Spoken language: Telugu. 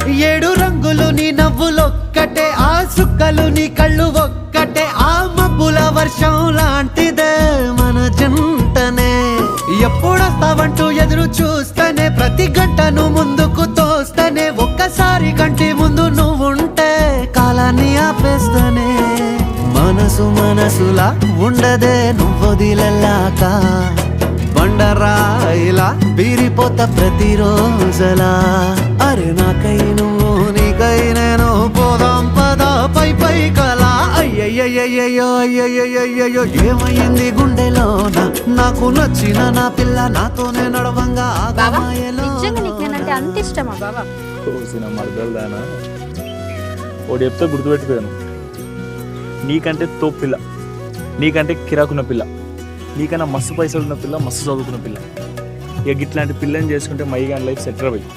ఏడు రంగులు నీ నవ్వులొక్కటే, ఆ సుక్కలు నీ కళ్ళు ఒక్కటే, ఆ మబ్బుల వర్షం లాంటిదే మన జంటనే. ఎప్పుడొస్తావంటూ ఎదురు చూస్తేనే, ప్రతి గంటను ముందుకు తోస్తేనే, ఒక్కసారి కంటి ముందు నువ్వుంటే కాలాన్ని ఆపేస్తేనే. మనసులా ఉండదే నువ్వొదిలెళ్ళాక, బండరాయిలా బీరిపోత ప్రతిరోజలా. అరే నాకై నువ్వు నీకై నేను, పోదాం పద పై పై కలా. అయ్యయ్యయ్యో అయ్యయ్యయ్యో ఏమైంది గుండెలోన, నాకు నచ్చిన నా పిల్ల నాతోనే నడవంగా ఆగమాయలో. అంత ఇష్టమా బాబా? మరదలుదానా ఒకటి చెప్తే గుర్తుపెట్టుకోను, నీకంటే తోపు పిల్ల, నీకంటే కిరాకున్న పిల్ల, నీకన్నా మస్తు పైసలు ఉన్న పిల్ల, మస్తు చదువుకున్న పిల్ల. ఇక ఇట్లాంటి పిల్లని చేసుకుంటే మైగాన్ లైఫ్ సెటిల్ అయ్యి.